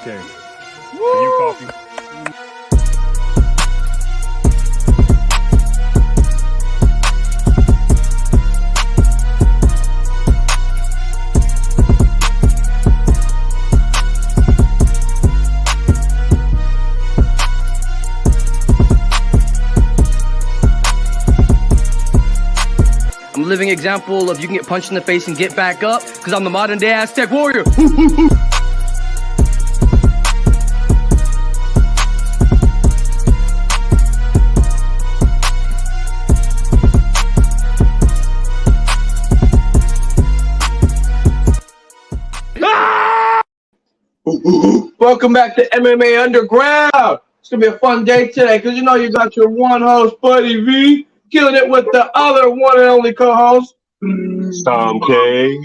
Okay. For you, Coffee. I'm a living example of you can get punched in the face and get back up because I'm the modern day Aztec warrior. Welcome back to MMA Underground. It's gonna be a fun day today because you know you got your one host, Buddy V, killing it with the other one and only co-host, Tom K.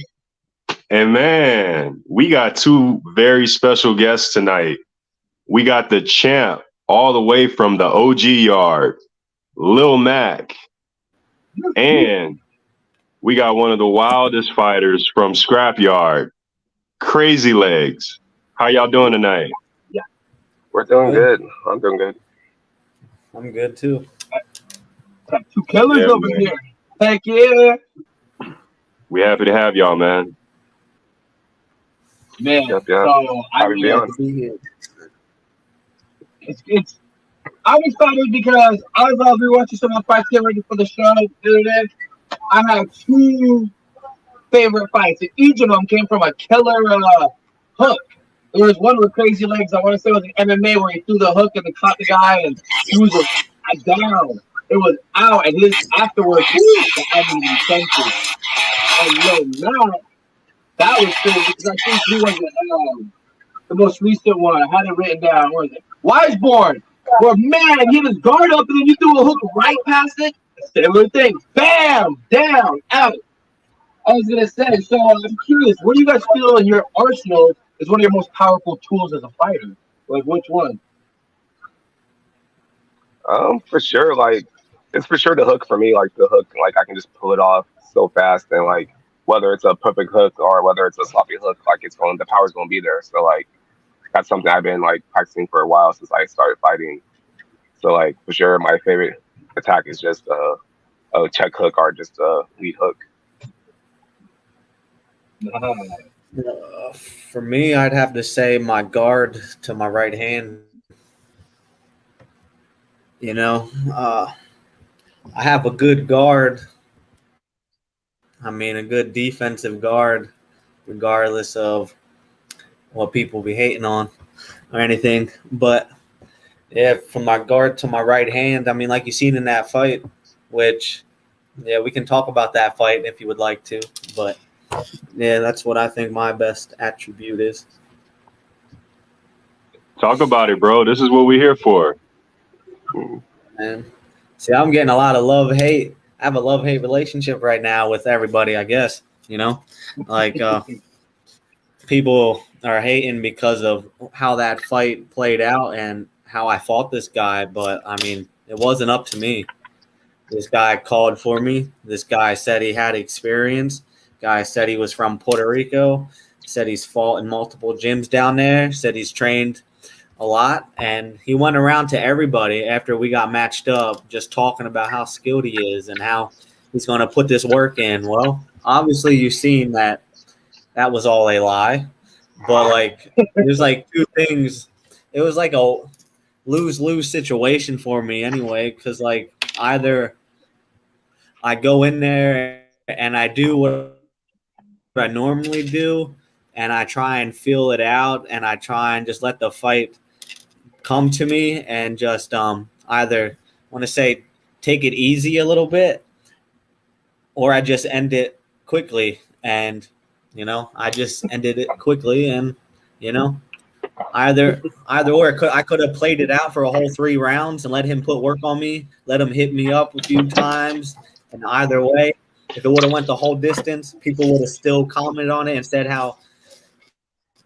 And man, we got two very special guests tonight. We got the champ all the way from the OG yard, Lil Mac. And we got one of the wildest fighters from Scrapyard, Crazy Legs. How y'all doing tonight? We're doing good. I'm doing good. I'm good too. Got two killers over here. Heck yeah. We happy to have y'all, man. Man, Yep. so I'm excited because I was rewatching some of my fights getting ready for the show. I have two favorite fights, and each of them came from a killer hook. There was one with Crazy Legs. I want to say it was an MMA where he threw the hook and then caught the guy and he was down. It was out, and his afterwards, the enemy senses. And now that was cool because I think he was the most recent one. I had it written down. Where is it? Wiseborn. Where man, he had his guard up and then you threw a hook right past it. Similar thing. Bam, down, out. I was gonna say. So I'm curious. What do you guys feel in your arsenal is one of your most powerful tools as a fighter? Like which one? For sure. Like it's for sure the hook for me. Like the hook, like I can just pull it off so fast, and like whether it's a perfect hook or whether it's a sloppy hook, like the power's gonna be there. So like that's something I've been like practicing for a while since I started fighting. So like for sure, my favorite attack is just a check hook or just a lead hook. For me, I'd have to say my guard to my right hand. You know, I have a good guard. I mean, a good defensive guard, regardless of what people be hating on or anything. But yeah, from my guard to my right hand, I mean, like you seen in that fight, which, yeah, we can talk about that fight if you would like to. But yeah, that's what I think my best attribute is. Talk about it, bro. This is what we're here for. And see, I'm getting a lot of love-hate. I have a love-hate relationship right now with everybody, I guess, you know? Like, people are hating because of how that fight played out and how I fought this guy. But, I mean, it wasn't up to me. This guy called for me. This guy said he had experience. Guy said he was from Puerto Rico. Said he's fought in multiple gyms down there. Said he's trained a lot. And he went around to everybody after we got matched up just talking about how skilled he is and how he's going to put this work in. Well, obviously you've seen that was all a lie. But, like, there's, like, two things. It was like a lose-lose situation for me anyway because, like, either I go in there and I do what I normally do and I try and feel it out and I try and just let the fight come to me and just either want to say take it easy a little bit or I just end it quickly. And, you know, I just ended it quickly and, you know, either or. I could have played it out for a whole 3 rounds and let him put work on me, let him hit me up a few times. And either way, if it would have went the whole distance, people would have still commented on it and said how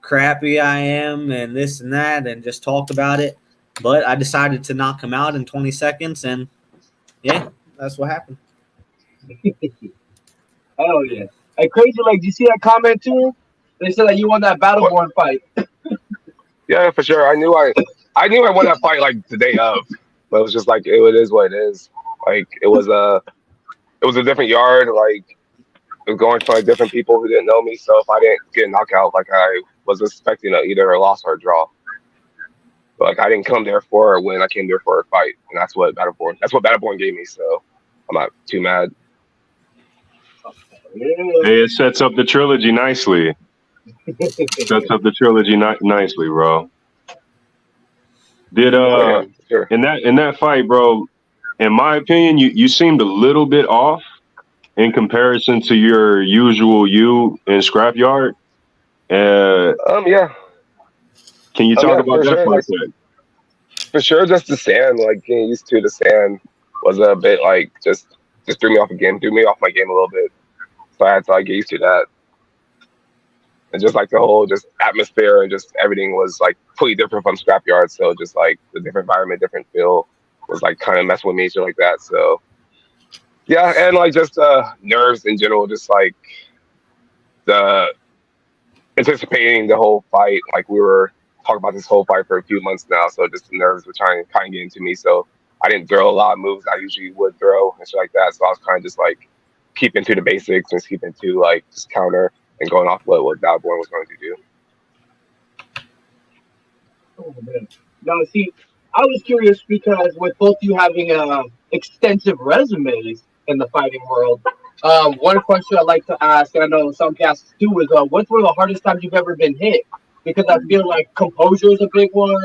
crappy I am and this and that and just talked about it. But I decided to knock him out in 20 seconds, and, yeah, that's what happened. Oh, yeah. Hey, Crazy Legs, you see that comment too? They said that you won that Battleborn fight. Yeah, for sure. I knew I won that fight like the day of, but it was just like it is what it is. Like it was a different yard. Like it was going to like different people who didn't know me. So if I didn't get a knockout, like I was expecting either a loss or a draw. But like I didn't come there for a win. I came there for a fight, and that's what Battleborn gave me. So I'm not too mad. Hey, it sets up the trilogy nicely. Sets up the trilogy nicely, bro. Did Yeah, sure. in that fight, bro? In my opinion, you seemed a little bit off in comparison to your usual you in Scrapyard. Yeah. Can you talk about for that sure. for a Like, sec? for sure, just the sand. Like getting used to the sand was a bit like just threw me off my game a little bit. So I had to like get used to that. And just like the whole just atmosphere and just everything was like completely different from Scrapyard. So just like the different environment, different feel was like kind of messing with me, shit like that. So yeah, and like just nerves in general, just like the anticipating the whole fight. Like we were talking about this whole fight for a few months now, so just the nerves were trying to kind of get into me. So I didn't throw a lot of moves I usually would throw and shit like that. So I was kind of just like keeping to the basics and keeping to like just counter and going off what Battleborn was going to do. Oh, man. Now, see, I was curious because with both you having extensive resumes in the fighting world, one question I'd like to ask, and I know some guests do, is what's one of the hardest times you've ever been hit? Because I feel like composure is a big one.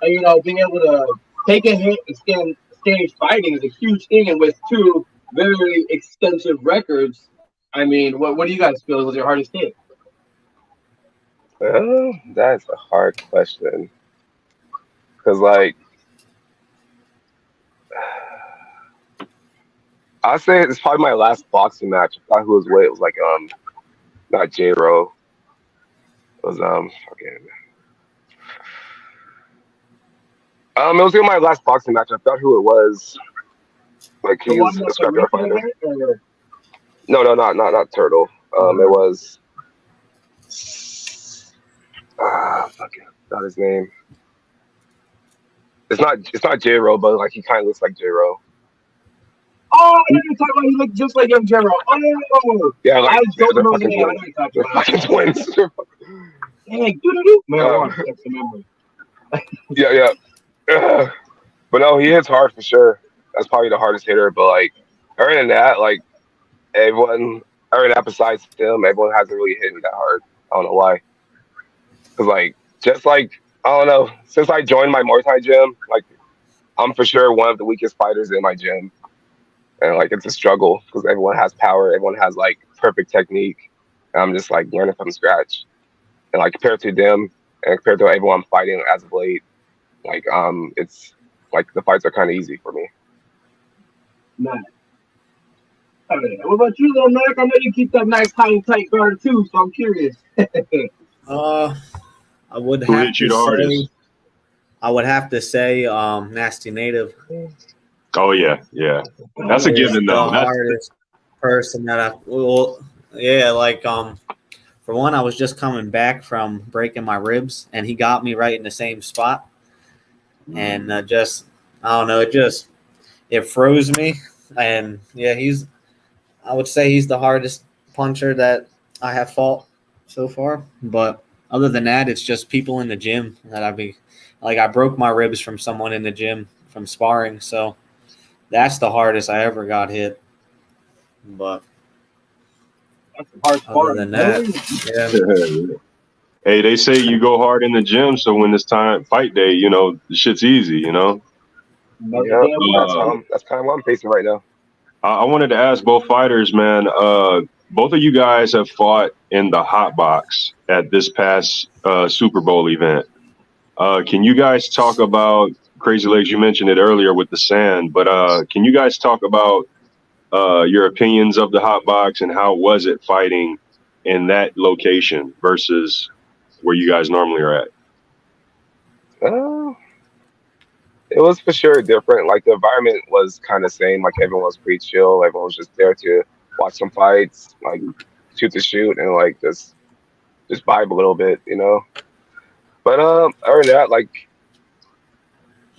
And, you know, being able to take a hit and stage fighting is a huge thing. And with two very extensive records, I mean, what do you guys feel was your hardest hit? That's a hard question. Cause like I say it's probably my last boxing match. I forgot who was with. It was like not J Ro. It was it was in my last boxing match. I forgot who it was. Like The he's one a with the scrapyard recent fighter. event, or No, not Turtle. It was fucking not his name. It's not J Ro, but like he kind of looks like J Ro. oh, I know you're talking about. He looked just like Young General. Oh, Yeah, like I don't they're know the fucking name. I know twins. you're talking They're about. fucking twins. Dang, doo-doo-doo. Marijuana, Um, that's the memory. yeah. But no, he hits hard for sure. That's probably the hardest hitter. But like, other than that, like other than that besides him, everyone hasn't really hit me that hard. I don't know why. Cause like, just like I don't know. Since I joined my Muay Thai gym, like I'm for sure one of the weakest fighters in my gym, and like it's a struggle because everyone has power, everyone has like perfect technique, and I'm just like learning from scratch. And like compared to them, and compared to everyone I'm fighting as of late, like it's like the fights are kind of easy for me. Nice. All right. What about you, little Mac? I know you keep that nice high and tight guard too, so I'm curious. I would Who have hit you to the hardest? say, Nasty Native Oh yeah. That's a is given the though. hardest person that I well, yeah, like for one, I was just coming back from breaking my ribs, and he got me right in the same spot, and just I don't know, it froze me, and yeah, I would say he's the hardest puncher that I have fought so far, but other than that, it's just people in the gym that I broke my ribs from someone in the gym from sparring, so that's the hardest I ever got hit. But That's a hard other part. than that, yeah. Hey, they say you go hard in the gym, so when it's time fight day, the shit's easy. Yeah, that's kind of what I'm facing right now. I wanted to ask both fighters, man. Both of you guys have fought in the hot box at this past Super Bowl event. Can you guys talk about Crazy Legs? You mentioned it earlier with the sand, but can you guys talk about your opinions of the hot box and how was it fighting in that location versus where you guys normally are at? It was for sure different. Like the environment was kind of same. Like everyone was pretty chill. Everyone was just there to watch some fights, like shoot to shoot, and like just vibe a little bit. But other than that, like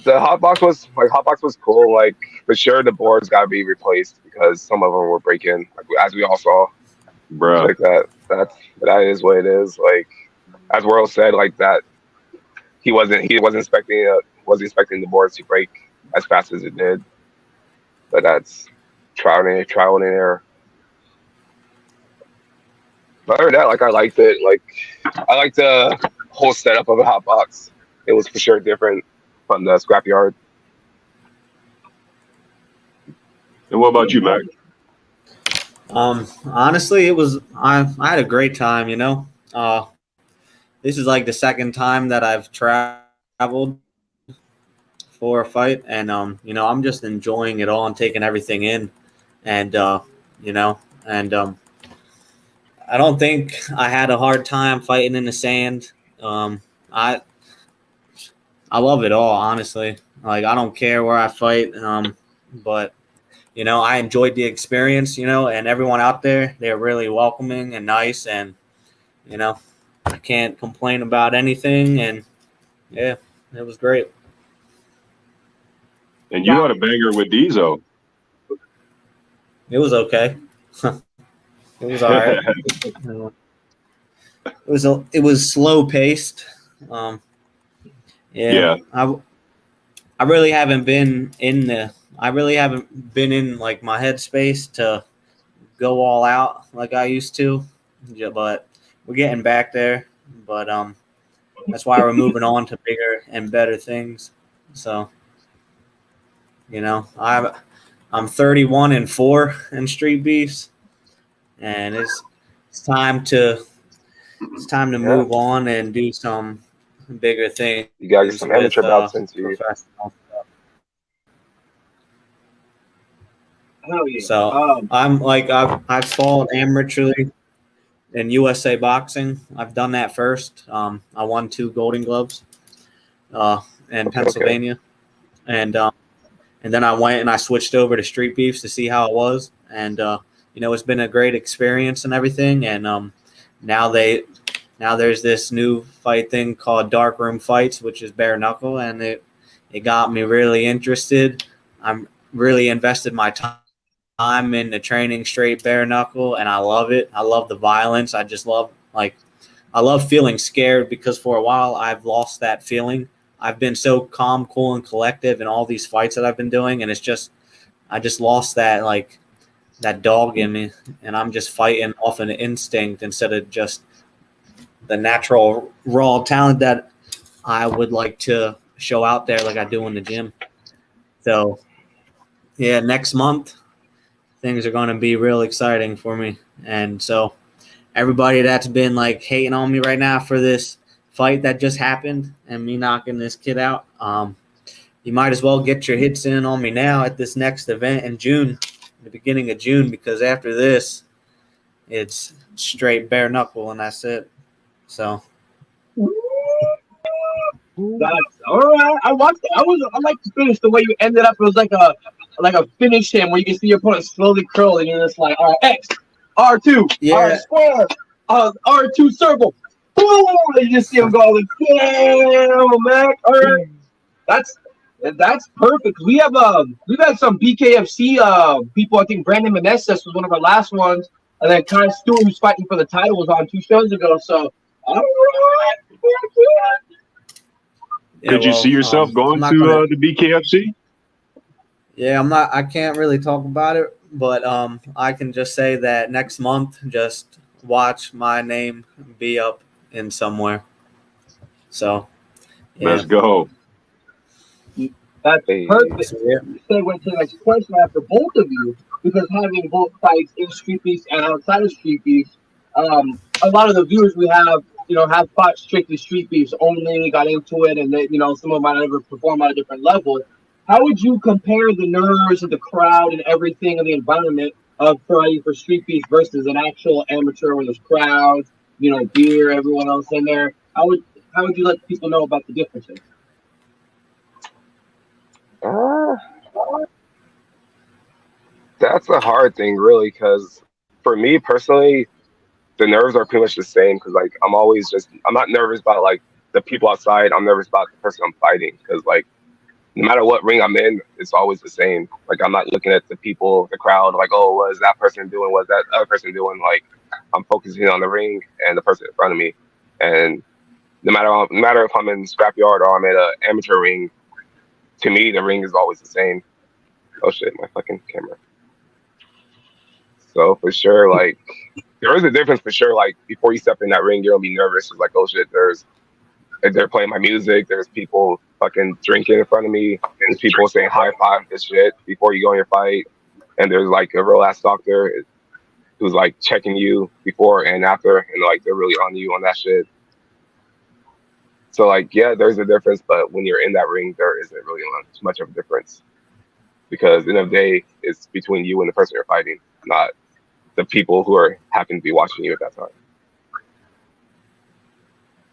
the hotbox was cool. Like for sure, the boards got to be replaced because some of them were breaking, like, as we all saw. So, bro. like that is what it is. Like as World said, like that he wasn't expecting the boards to break as fast as it did. But that's trial and error. But other than that, like I liked it. Like I liked the whole setup of a hot box. It was for sure different from the Scrapyard. And what about you, Mac? Honestly, I had a great time. You know, this is like the second time that I've traveled for a fight, and you know, I'm just enjoying it all and taking everything in, and you know, and I don't think I had a hard time fighting in the sand. I love it all, honestly. Like I don't care where I fight, but you know, I enjoyed the experience. You know, and everyone out there, they're really welcoming and nice, and you know, I can't complain about anything. And yeah, it was great. And you had a banger with Diesel. It was okay. It was all right. It was slow paced. Um, Yeah. I really haven't been in like my headspace to go all out like I used to. Yeah, but we're getting back there. But that's why we're moving on to bigger and better things. So, you know, I'm 31-4 in Street Beefs, and it's time to move on and do some bigger things You gotta get some with amateur bouts into you. professional. Hell yeah. So I'm like I've fought amateurly in USA boxing. I've done that first. I won 2 Golden Gloves in Pennsylvania, and then I went and I switched over to Street Beefs to see how it was, and you know, it's been a great experience and everything. And now there's this new fight thing called Dark Room Fights, which is bare knuckle, and it got me really interested. I'm really invested my time in the training straight bare knuckle, and I love it. I love the violence. I just love I love feeling scared, because for a while I've lost that feeling. I've been so calm, cool, and collective in all these fights that I've been doing, and I just lost that dog in me, and I'm just fighting off an instinct instead of just the natural raw talent that I would like to show out there like I do in the gym. So yeah, next month things are going to be real exciting for me. And so everybody that's been like hating on me right now for this fight that just happened and me knocking this kid out, you might as well get your hits in on me now at this next event in June, the beginning of June, because after this it's straight bare knuckle and that's it. So That's all right. I watched it. I like to finish the way you ended up. It was like a finish him where you can see your opponent slowly curl and you're just like, all right, X, R2, Yeah. R square, R2 circle. Boom! And you just see him go like, damn, man. All right. That's perfect. We've had some BKFC people. I think Brandon Meneses was one of our last ones, and then Kai Stewart, who's fighting for the title, was on 2 shows ago. So all right. Could you see yourself going to the BKFC? Yeah, I can't really talk about it, but I can just say that next month, just watch my name be up in somewhere. So, yeah. Let's go. That's Hey. perfect. Segue to the next question after both of you, because having both fights in Street Beefs and outside of Street Beefs, a lot of the viewers we have, have fought strictly Street Beefs only, got into it, and they, some of them might never perform on a different level. How would you compare the nerves of the crowd and everything in the environment of fighting for Street Beefs versus an actual amateur where there's crowds, beer, everyone else in there? How would you let people know about the differences? That's a hard thing, really, because for me personally, the nerves are pretty much the same. Because like I'm not nervous about like the people outside, I'm nervous about the person I'm fighting because like no matter what ring I'm in, it's always the same. Like I'm not looking at the people, the crowd, like, oh, what is that person doing? What's that other person doing? Like I'm focusing on the ring and the person in front of me. And no matter if I'm in Scrapyard or I'm at an amateur ring, to me the ring is always the same. Oh shit, my fucking camera. So for sure, like there is a difference for sure. Like before you step in that ring, you're gonna be nervous. It's like, oh shit, they're playing my music. There's people fucking drinking in front of me. There's people saying high five this shit before you go in your fight. And there's like a real ass doctor who's like checking you before and after, and like they're really on you on that shit. So like, yeah, there's a difference, but when you're in that ring, there isn't really much of a difference because at the end of the day, it's between you and the person you're fighting, not the people who are happen to be watching you at that time.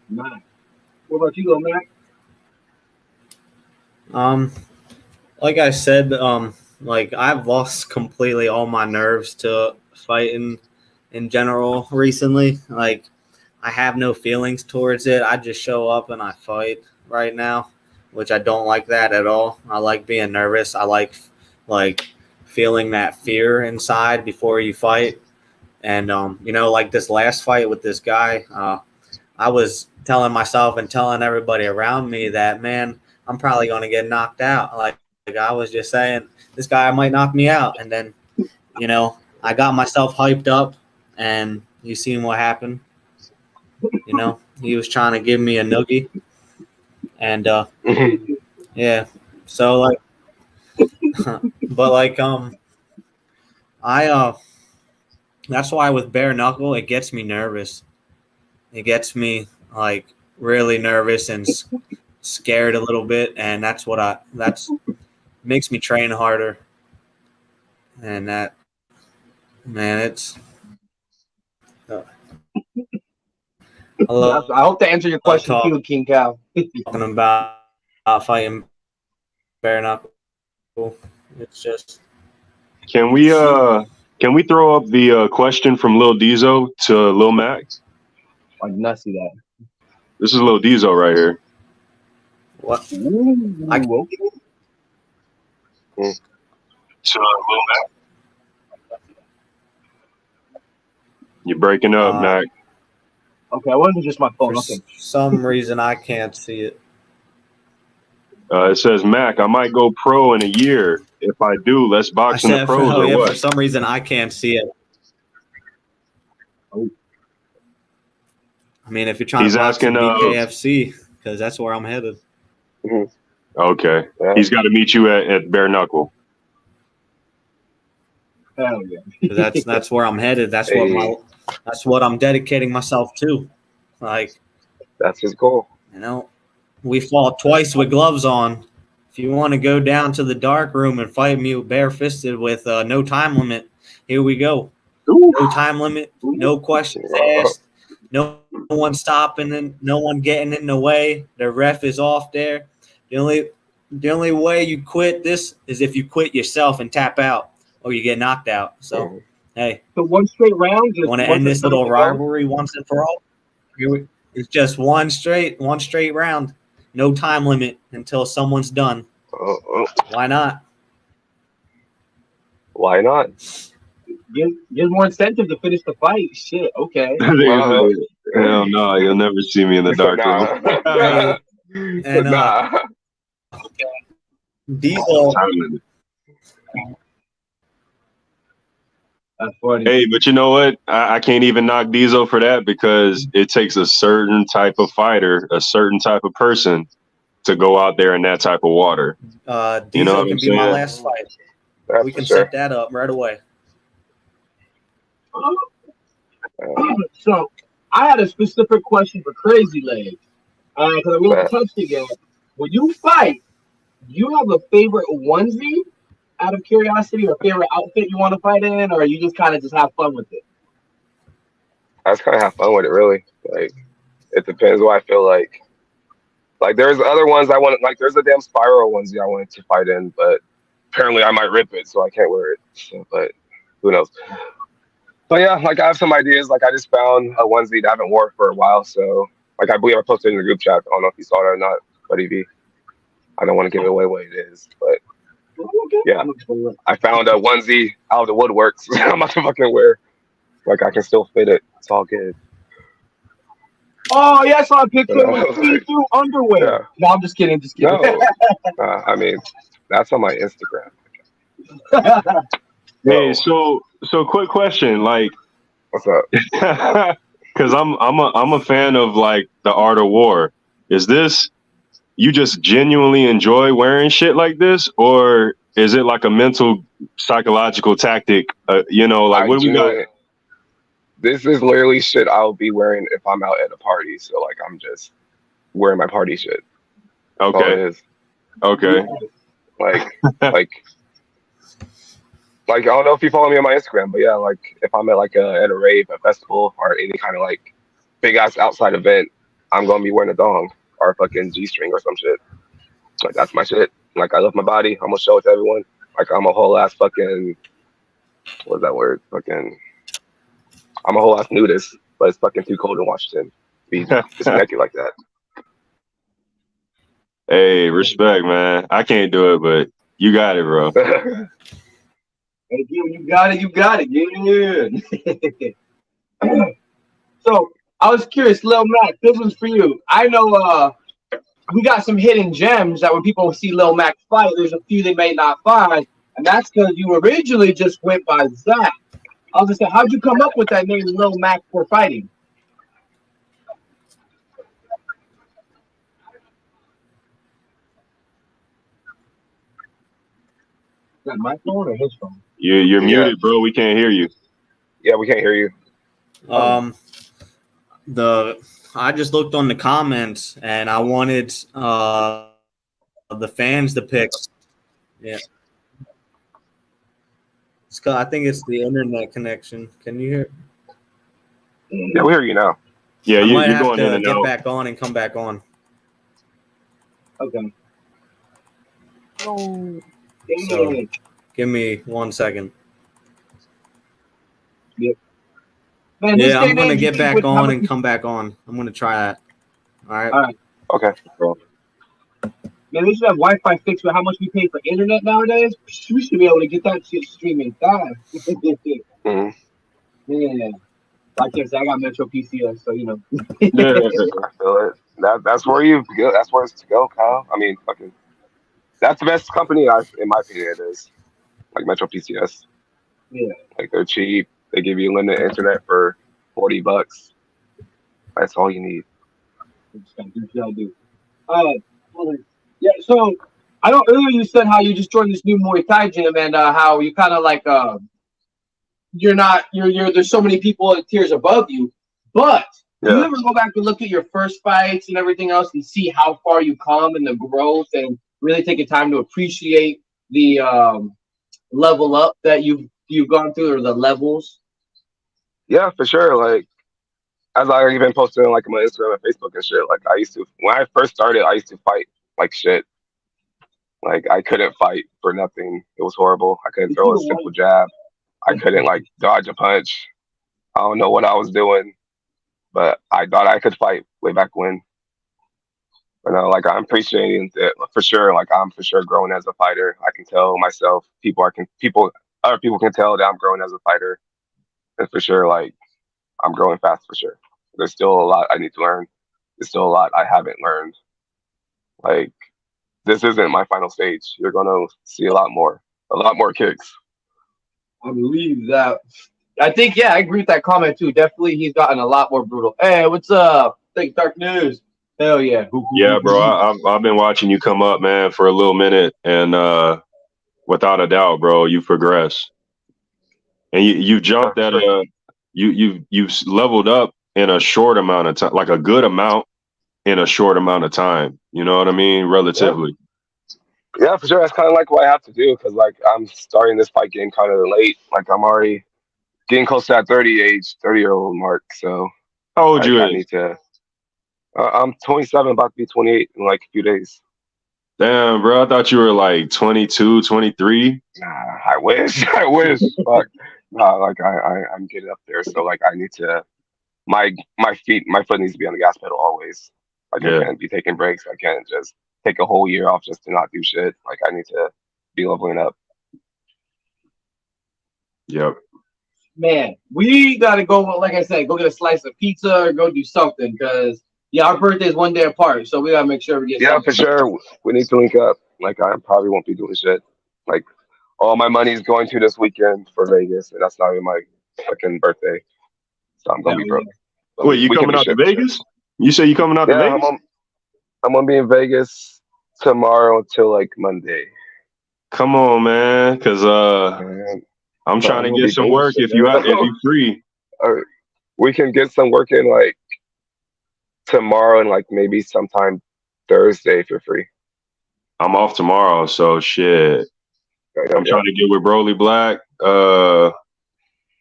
Nice. What about you, Mac? Like I said, like I've lost completely all my nerves to fighting in general recently. Like I have no feelings towards it. I just show up and I fight right now, which I don't like that at all. I like being nervous. I like feeling that fear inside before you fight. And you know, like this last fight with this guy, I was telling myself and telling everybody around me that, man, I'm probably going to get knocked out. Like I was just saying, this guy might knock me out. And then, you know, I got myself hyped up and you seen what happened. You know, he was trying to give me a noogie. And, yeah. So, like, but, like, that's why with bare knuckle, it gets me nervous. It gets me, like, really nervous and scared a little bit. And that's makes me train harder. And that, man, it's. I hope to answer your question too, King Cow. Talking about fighting bare knuckle. It's just. Can we throw up the question from Lil Dizo to Lil Max? I did not see that. This is Lil Dizo right here. What? Ooh, okay. To Lil Max. You're breaking up, Mac. Okay, it wasn't just my phone. For some reason, I can't see it. It says, Mac, I might go pro in a year. If I do, let's box in the pros or what? For some reason, I can't see it. Oh. I mean, if you're trying to box in BKFC, because that's where I'm headed. Okay. Yeah. He's got to meet you at bare knuckle. Hell yeah. That's where I'm headed. That's what I'm dedicating myself to. Like, that's his goal. You know, we fought twice with gloves on. If you want to go down to the dark room and fight me bare-fisted with no time limit, here we go. Ooh. No time limit, no questions asked, no one stopping and no one getting in the way. The ref is off there. The only way you quit this is if you quit yourself and tap out, or you get knocked out. So, hey. So one straight round. Want to end this little rivalry once and for all? It's just one straight round. No time limit until someone's done. Why not? Why not? Give more incentive to finish the fight. Shit. Okay. Hell no, you'll never see me in the dark room. And Diesel. That's funny. Hey, but you know what? I can't even knock Diesel for that because it takes a certain type of fighter, a certain type of person to go out there in that type of water. Diesel you know can be my last fight. That's we can set that up right away. So I had a specific question for Crazy Legs. Because I really touched it yet. When you fight, do you have a favorite onesie out of curiosity, or favorite outfit you want to fight in, or you just kind of have fun with it? I just kind of have fun with it, really. Like, it depends what I feel like. Like, there's other ones I want. Like, there's a damn spiral onesie I wanted to fight in, but apparently I might rip it, so I can't wear it. So, but who knows? But yeah, like I have some ideas. Like I just found a onesie that I haven't worn for a while, so Like I believe I posted in the group chat. I don't know if you saw that or not, but I don't want to give away what it is, but yeah, I found a onesie out of the woodworks. I'm about to fucking wear. Like I can still fit it. It's all good. Oh, yeah, I saw a picture with see-through underwear. Yeah. No, I'm just kidding. Just kidding. No, I mean that's on my Instagram. Hey, so quick question, like, What's up? because I'm a fan of like the art of war. Is this you just genuinely enjoy wearing shit like this, or is it like a mental psychological tactic? You know, like what do we got? This is literally shit I'll be wearing if I'm out at a party. So like I'm just wearing my party shit. That's all it Okay. is. Okay. Like I don't know if you follow me on my Instagram, but yeah, like if I'm at like at a rave, a festival, or any kind of like big ass outside event, I'm gonna be wearing a dong or a fucking G-string or some shit. Like that's my shit. Like I love my body. I'm gonna show it to everyone. Like I'm a whole ass fucking what's that word? Fucking I'm a whole ass nudist, but it's fucking too cold in Washington to be just naked like that. Hey, respect, man. I can't do it, but you got it, bro. Hey, you got it. You got it. Yeah. So I was curious, Lil Mac, this one's for you. I know we got some hidden gems that when people see Lil Mac fight, there's a few they may not find, and that's because you originally just went by Zach. I was gonna say, how'd you come up with that name Lil Mac for fighting? Is that my phone or his phone? You're muted, bro. We can't hear you. Yeah, we can't hear you. I just looked on the comments and I wanted the fans to pick. Yeah. I think it's the internet connection. Can you hear? Yeah, we hear you now. Yeah, I might you're have going to in and get out. back on and come back on. Okay. Oh, So, give me 1 second. Yep. Man, this Yeah, I'm day gonna and get age back with on and come back on. I'm gonna try that. All right. All right. Okay. Man, we should have Wi-Fi fixed with how much we pay for internet nowadays. We should be able to get that shit streaming fast. Mm-hmm. Yeah. Like I said, I got Metro PCS, so you know. Yeah. I feel it. That's where you go. That's where it's to go, Kyle. I mean, fucking. That's the best company, in my opinion, it is. Like Metro PCS. Yeah. Like they're cheap. They give you limited internet for $40. That's all you need. Do. Yeah. So I know earlier you said how you just joined this new Muay Thai gym and how you kind of like you're there's so many people in tiers above you, but do you ever go back and look at your first fights and everything else and see how far you come and the growth and really take the time to appreciate the level up that you've gone through or the levels? Yeah, for sure. Like as I even posted on like my Instagram and Facebook and shit. Like I used to when I first started, I used to fight like shit. Like I couldn't fight for nothing. It was horrible. I couldn't throw a simple jab. I couldn't like dodge a punch. I don't know what I was doing, but I thought I could fight way back when. You know, like I'm appreciating it for sure. Like I'm for sure growing as a fighter. I can tell myself. Other people can tell that I'm growing as a fighter, and for sure, like I'm growing fast for sure. There's still a lot I need to learn. There's still a lot I haven't learned. Like this isn't my final stage. You're gonna see a lot more kicks. I believe that. I think, yeah, I agree with that comment too. Definitely, he's gotten a lot more brutal. Hey, what's up? Think Dark News. Hell yeah. Yeah, bro. I've been watching you come up, man, for a little minute, and without a doubt, bro, you've progressed, and you jumped at you've leveled up in a short amount of time, like a good amount in a short amount of time. You know what I mean? Relatively. Yeah, for sure. That's kind of like what I have to do because like I'm starting this fight game kind of late. Like I'm already getting close to that 30-year-old mark. So how old you? I need to. I'm 27, about to be 28 in like a few days. Damn, bro. I thought you were like 22, 23. Nah, I wish. Fuck. Nah, like I'm getting up there. So like I need to my foot needs to be on the gas pedal always. Like I Yeah. can't be taking breaks. I can't just take a whole year off just to not do shit. Like I need to be leveling up. Yep. Man, we gotta go. Like I said, go get a slice of pizza or go do something. Cause yeah, our birthday's one day apart, so we gotta make sure we get. Yeah, something. for sure. We need to link up. Like I probably won't be doing shit. Like all my money's going to this weekend for Vegas, and that's not even my fucking birthday. So I'm gonna be broke. But Wait, you we can coming do out to shit for sure. Vegas? You say you coming out to Yeah, Vegas? I'm gonna be in Vegas tomorrow till like Monday. Come on, man, because And I'm so trying I'm to gonna get be some doing work shit, if you man. if you free. We can get some work in like tomorrow and like maybe sometime Thursday if you're free. I'm off tomorrow, so shit. I'm Yeah. trying to get with Broly Black.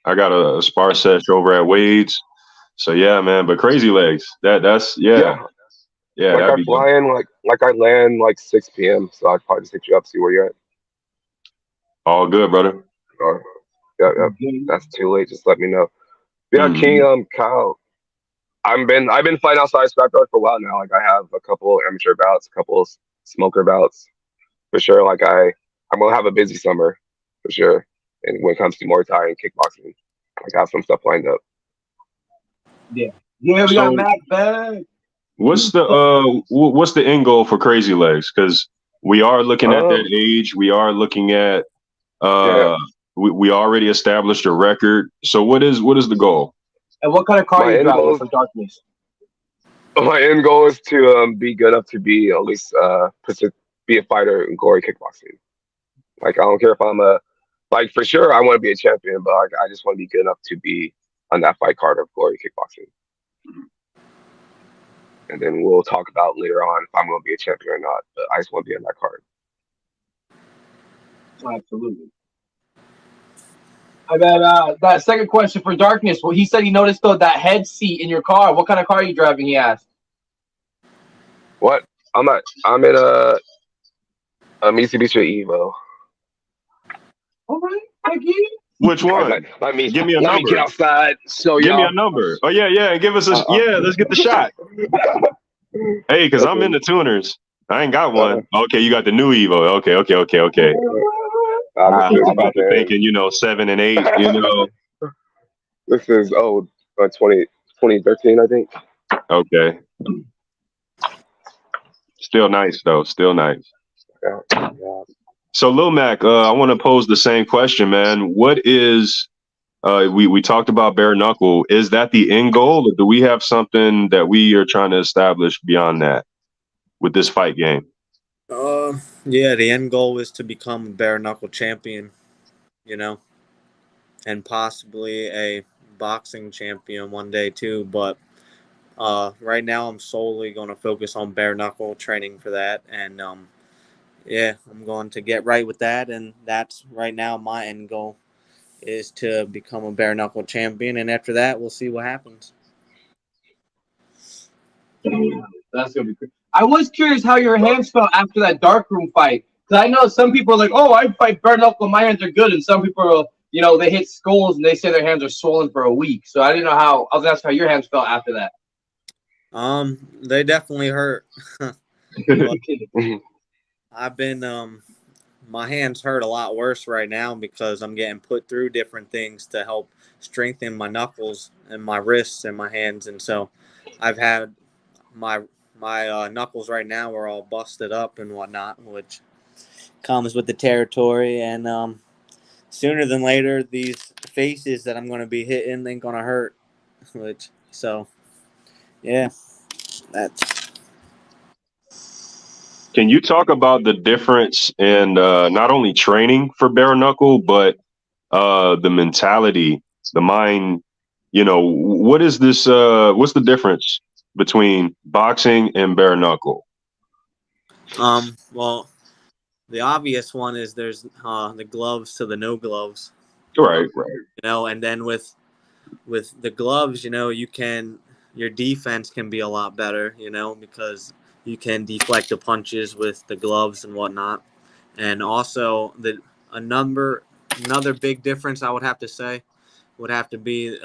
I got a spar sesh over at Wade's. So yeah, man. But Crazy Legs, that's Yeah. yeah, Like that'd I be fly dope. in like I land like 6 p.m. So I'd probably just hit you up, see where you're at. All good, brother. Or, yeah. That's too late. Just let me know. Yeah, Mhm. King, Kyle. I've been fighting outside Scrapyard for a while now. Like I have a couple amateur bouts, a couple smoker bouts for sure. Like I'm gonna have a busy summer for sure. And when it comes to Muay Thai and kickboxing, like I have some stuff lined up. Yeah, we got So Mac back. what's the end goal for Crazy Legs? Because we are looking at that age. We are looking at Yeah. we already established a record. So what is the goal? And what kind of car My you end driving goal for darkness? is to be good enough to be at least be a fighter in glory kickboxing. Like I don't care if I'm like for sure I want to be a champion, but like, I just want to be good enough to be on that fight card of glory kickboxing. And then we'll talk about later on if I'm going to be a champion or not. But I just want to be on that card. Absolutely. I got that second question for darkness. Well, he said he noticed though that head seat in your car. What kind of car are you driving? He asked. What? I'm in a Mitsubishi Evo. All right, thank you. Which one? Let me Give me a get number. outside. So Give me a y'all. number. Oh yeah, give us a let's get the shot. Hey, because I'm in the tuners. I ain't got one. Okay, you got the new Evo. Okay. I was about to thinking, 7 and 8, This is 2013, I think. Okay. Still nice though. Still nice. Yeah. So Lil Mac, I want to pose the same question, man. What is we talked about bare knuckle. Is that the end goal, or do we have something that we are trying to establish beyond that with this fight game? Yeah, the end goal is to become a bare knuckle champion, and possibly a boxing champion one day too. But right now, I'm solely going to focus on bare knuckle training for that, and yeah, I'm going to get right with that, and that's right now my end goal is to become a bare knuckle champion, and after that, we'll see what happens. That's gonna be great. I was curious how your hands felt after that darkroom fight, because I know some people are like, "Oh, I fight bare knuckle, my hands are good," and some people, they hit skulls and they say their hands are swollen for a week. So I didn't know how. I was asking how your hands felt after that. They definitely hurt. I've been my hands hurt a lot worse right now because I'm getting put through different things to help strengthen my knuckles and my wrists and my hands, and so I've had my knuckles right now are all busted up and whatnot, which comes with the territory. And sooner than later, these faces that I'm going to be hitting ain't going to hurt. Yeah, that's. Can you talk about the difference in not only training for bare knuckle, but the mentality, the mind? What is this? What's the difference between boxing and bare knuckle? Well, the obvious one is there's the gloves to the no gloves. Right. And then with the gloves, your defense can be a lot better, because you can deflect the punches with the gloves and whatnot. And also another big difference I would have to say would have to be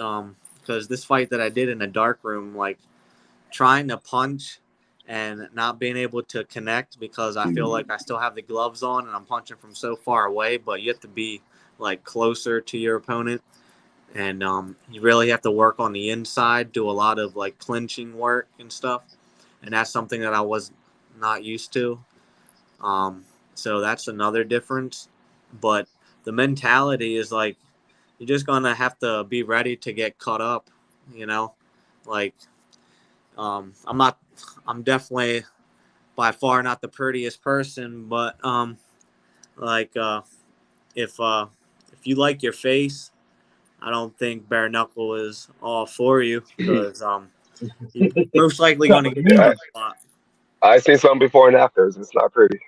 because this fight that I did in a dark room, like trying to punch and not being able to connect because I feel like I still have the gloves on and I'm punching from so far away, but you have to be like closer to your opponent. And you really have to work on the inside, do a lot of like clinching work and stuff. And that's something that I was not used to. So that's another difference. But the mentality is like, you're just going to have to be ready to get cut up, you know? Like, I'm definitely by far not the prettiest person, but if you like your face, I don't think bare knuckle is all for you because you're most likely going to get Yeah, cut a lot. I seen some before and afters. It's not pretty.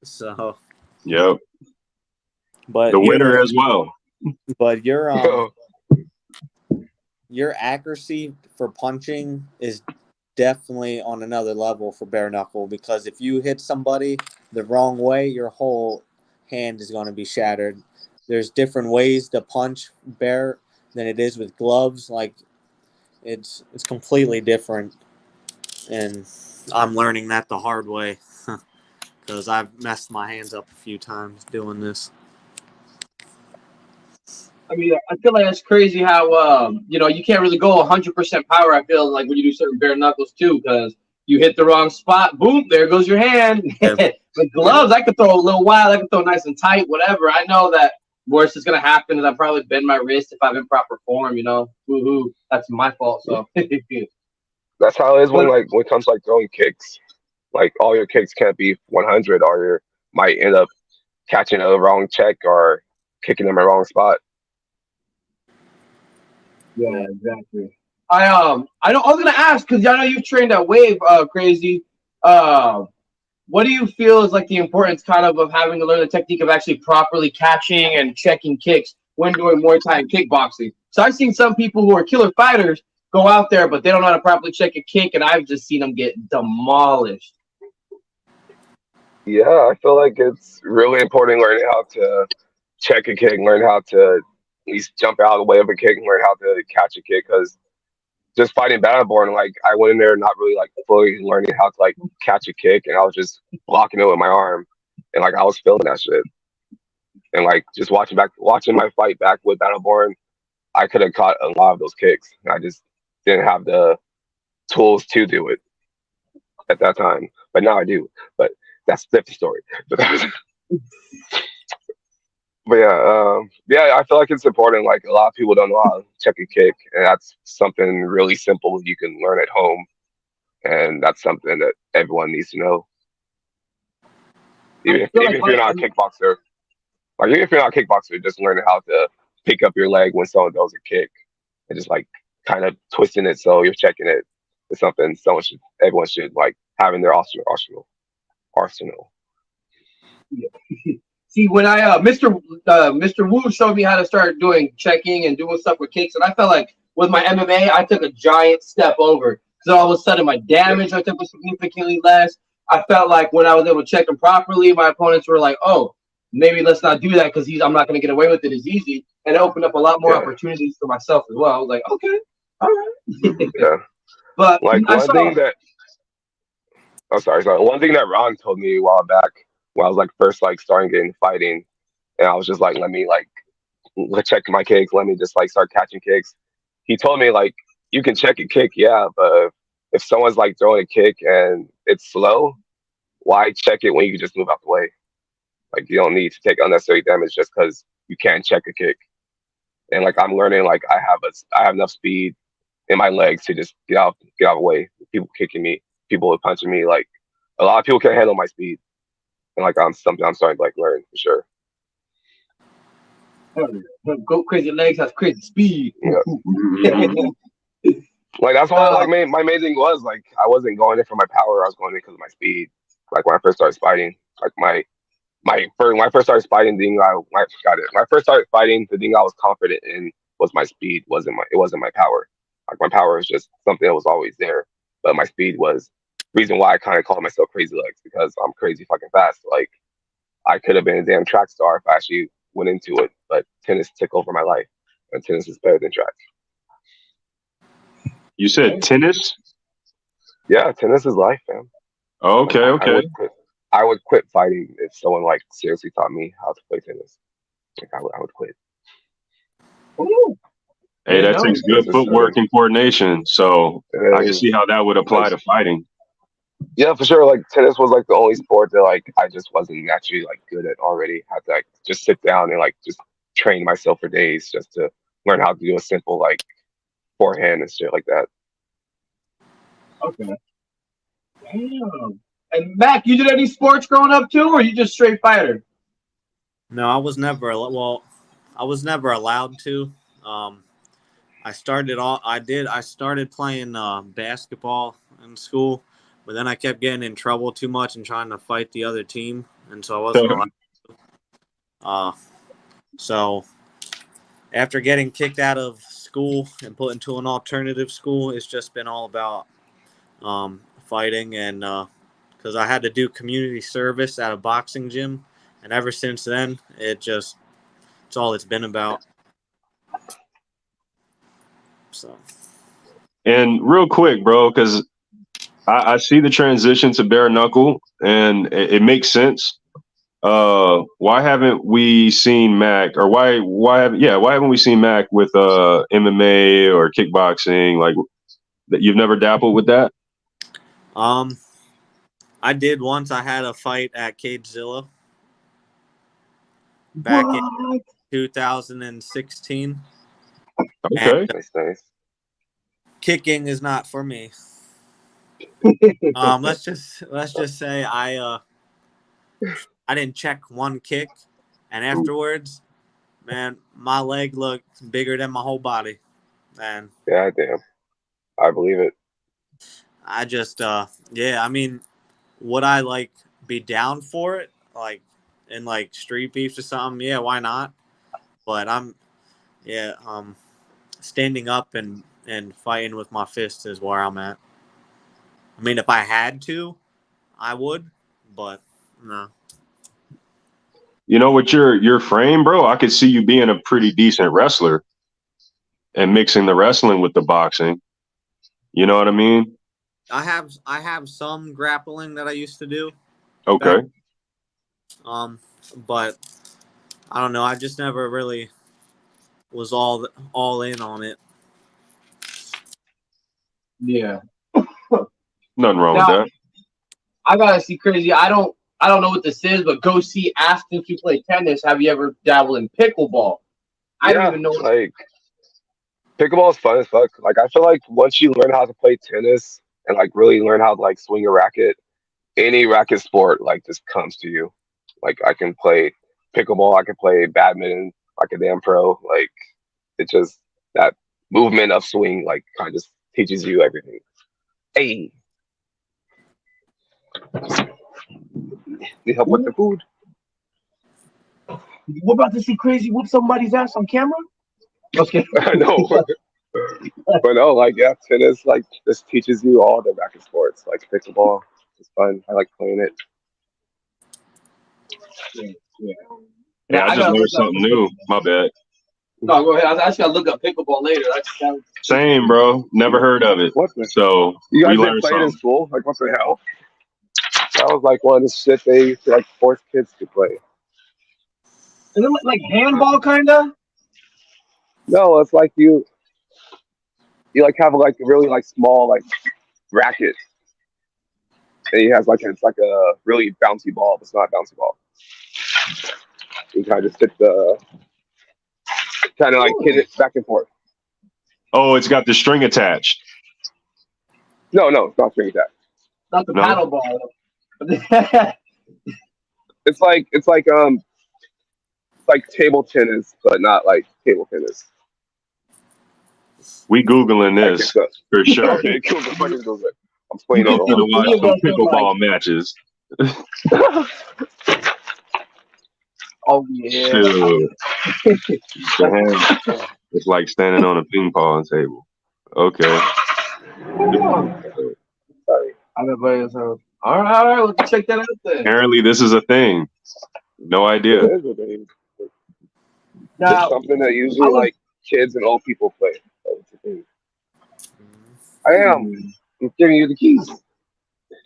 So, Yep. but The winner as well. but Yo, your accuracy for punching is definitely on another level for bare knuckle because if you hit somebody the wrong way, your whole hand is going to be shattered. There's different ways to punch bare than it is with gloves. Like it's completely different, and I'm learning that the hard way because I've messed my hands up a few times doing this. I mean, I feel like that's crazy how you can't really go 100% power. I feel like when you do certain bare knuckles too, because you hit the wrong spot, boom, there goes your hand. Yeah. With gloves, I could throw a little wild, I could throw nice and tight, whatever. I know that worst is gonna happen is I probably bend my wrist if I'm in proper form. Woohoo, that's my fault. So, that's how it is when but when it comes to, like throwing kicks. Like all your kicks can't be 100, or you might end up catching a wrong check or kicking them in the wrong spot. yeah, exactly. I was gonna ask because I know you've trained at Wave, crazy. What do you feel is like the importance kind of having to learn the technique of actually properly catching and checking kicks when doing Muay Thai and kickboxing? So I've seen some people who are killer fighters go out there, but they don't know how to properly check a kick, and I've just seen them get demolished. Yeah, I feel like it's really important learning how to check a kick, learn how to at least jump out of the way of a kick, and learn how to catch a kick. Because just fighting Battleborn, like I went in there not really like fully learning how to like catch a kick, and I was just blocking it with my arm, and like I was feeling that shit. And like just watching my fight back with Battleborn, I could have caught a lot of those kicks. I just didn't have the tools to do it at that time, but now I do. But that's a different story. But But yeah, I feel like it's important. Like a lot of people don't know how to check a kick, and that's something really simple you can learn at home, and that's something that everyone needs to know. I feel Even like if you're not a kickboxer, like even if you're not a kickboxer, just learning how to pick up your leg when someone does a kick, and just like kind of twisting it so you're checking it is something everyone should like have in their arsenal. See, when Mr. Wu showed me how to start doing checking and doing stuff with kicks, and I felt like with my MMA, I took a giant step over. So all of a sudden, my damage I took was significantly less. I felt like when I was able to check him properly, my opponents were like, "Oh, maybe let's not do that because I'm not going to get away with it as easy," and it opened up a lot more Yeah, opportunities for myself as well. I was like, "Okay, all right." yeah. But Like I one saw, thing that sorry. One thing that Ron told me a while back when I was like first like starting getting fighting, and I was just like, let me like check my kicks, let me just like start catching kicks. He told me like you can check a kick, yeah, but if someone's like throwing a kick and it's slow, why check it when you can just move out the way? Like you don't need to take unnecessary damage just because you can't check a kick. And like I'm learning, like I have enough speed in my legs to just get out of the way. People kicking me, people punching me. Like a lot of people can't handle my speed, and like I'm starting to like learn for sure. go crazy legs has crazy speed. Yeah, Mhm. like that's what uh, like my main thing was. Like I wasn't going in for my power. I was going in because of my speed. Like when I first started fighting, like when I first started fighting, when I first started fighting, the thing I was confident in was my speed. It wasn't my power. Like my power is just something that was always there, but my speed was reason why I kind of call myself crazy legs because I'm crazy fucking fast. Like I could have been a damn track star if I actually went into it, but tennis took over my life, and tennis is better than track. You said tennis? Yeah, tennis is life, man. Okay, I okay. would quit fighting if someone like seriously taught me how to play tennis. Like I would quit. Ooh. Hey, that takes good Tennis is footwork and coordination. So I can see how that would apply to fighting. Yeah, for sure. Like tennis was like the only sport that like I just wasn't naturally like good at already. Had to like just sit down and like just train myself for days just to learn how to do a simple like forehand and shit like that. Okay. Damn. And Mac, you did any sports growing up too, or you just straight fighter? No, I was never allowed to. I started playing basketball in school, but then I kept getting in trouble too much and trying to fight the other team, and so I wasn't allowed to. So after getting kicked out of school and put into an alternative school, it's just been all about fighting, and because I had to do community service at a boxing gym, and ever since then, it's all it's been about. So. And real quick, bro, because I see the transition to bare knuckle, and it makes sense. Why haven't we seen Mac, or why haven't we seen Mac with MMA or kickboxing? Like that, you've never dabbled with that? I did once. I had a fight at Cagezilla back in 2016. Okay. And, Nice. kicking is not for me. Let's just say I didn't check one kick, and afterwards, man, my leg looked bigger than my whole body. And Yeah, damn. I believe it. I just I mean, would I like be down for it? Like in like street beefs or something? Yeah, why not? But standing up and fighting with my fists is where I'm at. I mean, if I had to, I would, but no. You know, with your frame, bro, I could see you being a pretty decent wrestler and mixing the wrestling with the boxing. You know what I mean? I have some grappling that I used to do. Okay. But I don't know. I just never really was all in on it. Yeah. Nothing wrong with that. I gotta see crazy. I don't know what this is, but go see. Ask if you play tennis. Have you ever dabbled in pickleball? I don't even know. Like pickleball is fun as fuck. Like I feel like once you learn how to play tennis and like really learn how to like swing a racket, any racket sport like just comes to you. Like I can play pickleball, I can play badminton like a damn pro. Like it just that movement of swing like kind of just teaches you everything. Hey, need help with the food? We're about to see crazy whoop somebody's ass on camera. Okay. I know. But no, like yeah, tennis like this teaches you all the racket sports. Like pickleball, it's fun. I like playing it. Yeah, I just learned something new. My bad. No, go ahead. I just gotta look up pickleball later. Same, bro. Never heard of it. What the? So You guys we didn't learned play it in something. school? Like what the hell? That was like one of the shit they used to like force kids to play. Is it like handball kinda? No, it's like you like have like a really like small like racket. And he has like it's like a really bouncy ball, but it's not a bouncy ball. You kind of just hit kind of like hit it back and forth. Oh, it's got the string attached. No, it's not string attached. Not the paddle ball. It's like table tennis, but not like table tennis. We Googling this for sure. Okay, cool. Google it. I'm playing it Go to wrong. watch some pickleball matches. Oh yeah. Dude. It's like standing on a ping pong table. Okay. Sorry. All right, let's check that out then. Apparently this is a thing. No idea. It is a thing. Now, It's something that usually like kids and old people play. That's the thing. I am. I'm giving you the keys.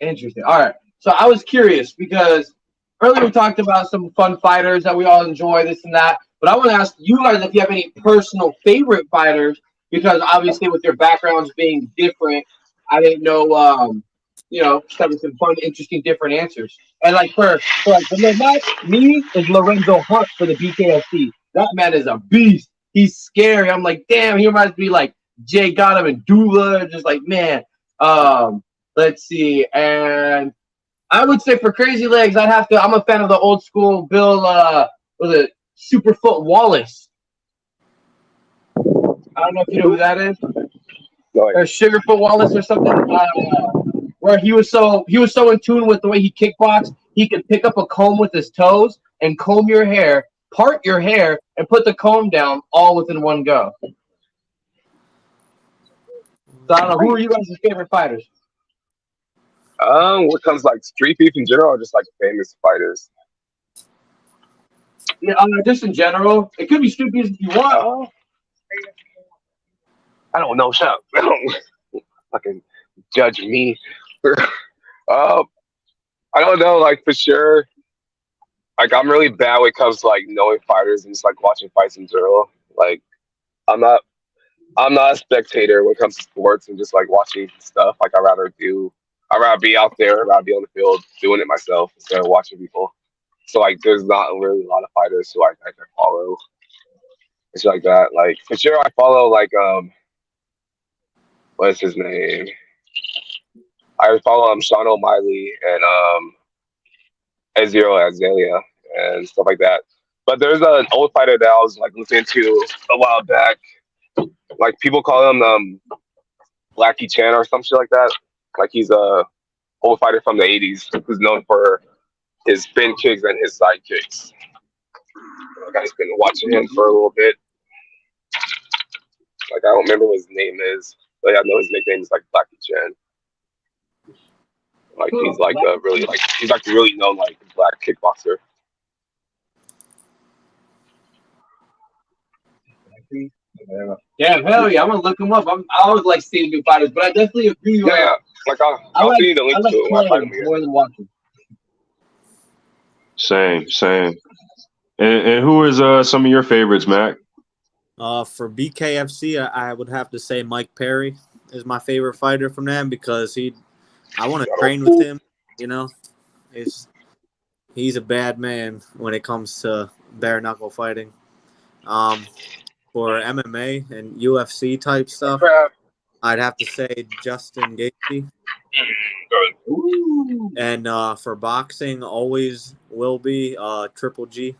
Interesting. All right. So I was curious because earlier we talked about some fun fighters that we all enjoy, this and that. But I want to ask you guys if you have any personal favorite fighters, because obviously with your backgrounds being different, I didn't know, just having some fun, interesting, different answers. And like for the match, me is Lorenzo Hunt for the BKFC. That man is a beast. He's scary. I'm like, damn, he reminds me like Jay Gotham and Dula. Just like, man. Let's see. And I would say for Crazy Legs, I'm a fan of the old school Bill, was it Superfoot Wallace? I don't know if you know who that is. No, Or Sugarfoot Wallace or something. Where he was so in tune with the way he kickboxed, he could pick up a comb with his toes and comb your hair, part your hair, and put the comb down all within one go. So I don't know, who are you guys' favorite fighters? what comes like street beef in general, or just like famous fighters? Yeah, just in general. It could be street beef if you want. I don't know. Shut up. Don't fucking judge me. I don't know. Like for sure. Like I'm really bad when it comes to like knowing fighters and just like watching fights in general. Like I'm not a spectator when it comes to sports and just like watching stuff. Like I'd rather be out there, I'd rather be on the field doing it myself instead of watching people. So like there's not really a lot of fighters who I follow. It's like that. Like for sure I follow like what's his name? I follow Sean O'Malley and Ezio Azalea and stuff like that. But there's an old fighter that I was like listening to a while back. Like people call him Blackie Chan or some shit like that. Like he's a old fighter from the 80s who's known for his spin kicks and his side kicks. Like I've been watching him for a little bit. Like I don't remember what his name is, but I know his nickname is like Blackie Chan. Like he's like really known like black kickboxer. Yeah, hell yeah, I'm gonna look him up. I always like seeing new fighters, but I definitely agree with Yeah. Like I'll like, see the link I like to it when I find him playing again. more than watching. Same. And who is some of your favorites, Mac? For BKFC, I would have to say Mike Perry is my favorite fighter from them because I want to train with him. You know, he's a bad man when it comes to bare knuckle fighting. For MMA and UFC type stuff, I'd have to say Justin Gaethje. Ooh. And for boxing, always will be Triple G.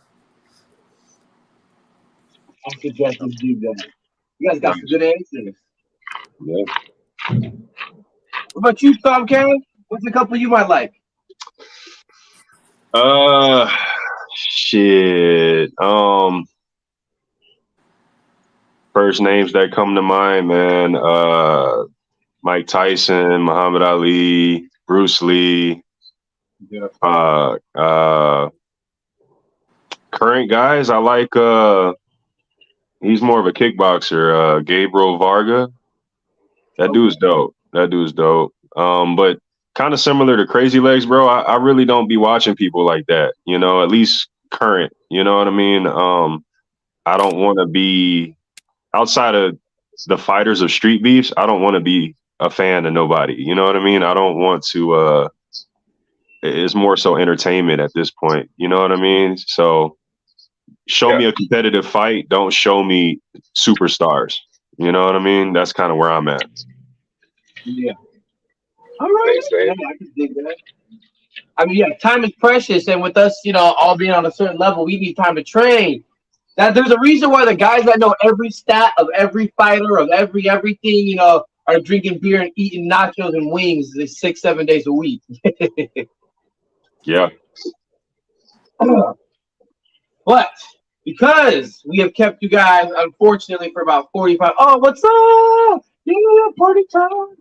I suggest you do that. You guys got some good answers. Yeah. What about you, Tom K? What's a couple you might like? Shit. First names that come to mind, man. Mike Tyson, Muhammad Ali, Bruce Lee. Yeah. Current guys, I like. He's more of a kickboxer. Gabriel Varga. That dude's dope. But kind of similar to Crazy Legs, bro. I really don't be watching people like that. You know, at least current. You know what I mean? I don't want to be outside of the fighters of StreetBeefs. I don't want to be a fan of nobody. You know what I mean? I don't want to. It's more so entertainment at this point. You know what I mean? So show me a competitive fight. Don't show me superstars. You know what I mean? That's kind of where I'm at. Yeah. All right. Yeah, I can dig that. I mean, yeah, time is precious, and with us, all being on a certain level, we need time to train. That there's a reason why the guys that know every stat of every fighter, of everything, are drinking beer and eating nachos and wings 6-7 days a week. Yeah. But because we have kept you guys, unfortunately, for about 45. Oh, what's up? Yeah, party time.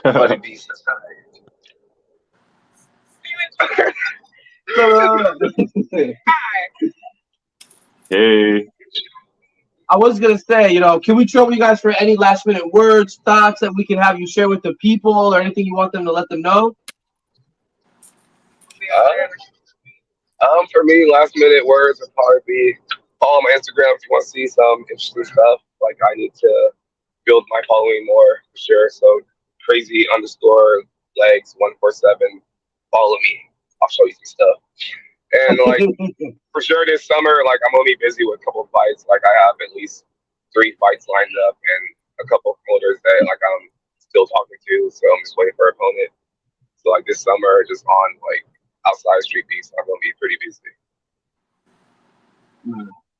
Bloody beast. Hey. I was gonna say, you know, can we trouble you guys for any last minute words, thoughts that we can have you share with the people, or anything you want them to let them know? For me, last minute words would probably be follow my Instagram if you want to see some interesting stuff. Like I need to build my following more for sure. So crazy underscore legs 147. Follow me. I'll show you some stuff. And like for sure this summer, like I'm gonna be busy with a couple of fights. Like I have at least 3 fights lined up and a couple of promoters that like I'm still talking to. So I'm just waiting for an opponent. So like this summer, just on like outside StreetBeefs, I'm gonna be pretty busy.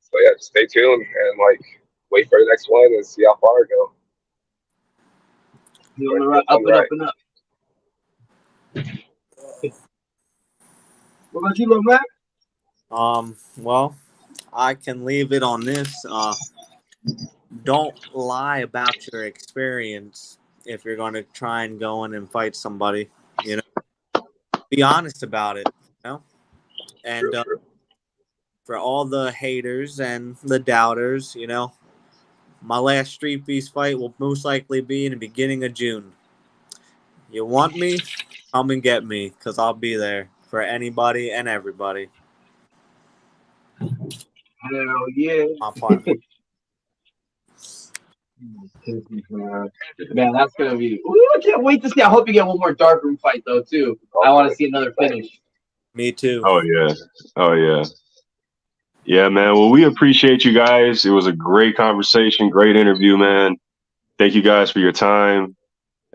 So yeah, just stay tuned and like wait for the next one and see how far I go. Up and up and up. What about you, Mac? Well, I can leave it on this. Don't lie about your experience if you're going to try and go in and fight somebody. You know, be honest about it. You know, and for all the haters and the doubters, you know, my last StreetBeefs fight will most likely be in the beginning of June. You want me? Come and get me, because I'll be there for anybody and everybody. Hell yeah. My partner. Man, that's gonna be. Ooh, I can't wait to see. I hope you get one more darkroom fight though too. I want to see another finish. Me too. Oh yeah. Oh yeah. Yeah, man. Well, we appreciate you guys. It was a great conversation, great interview, man. Thank you guys for your time,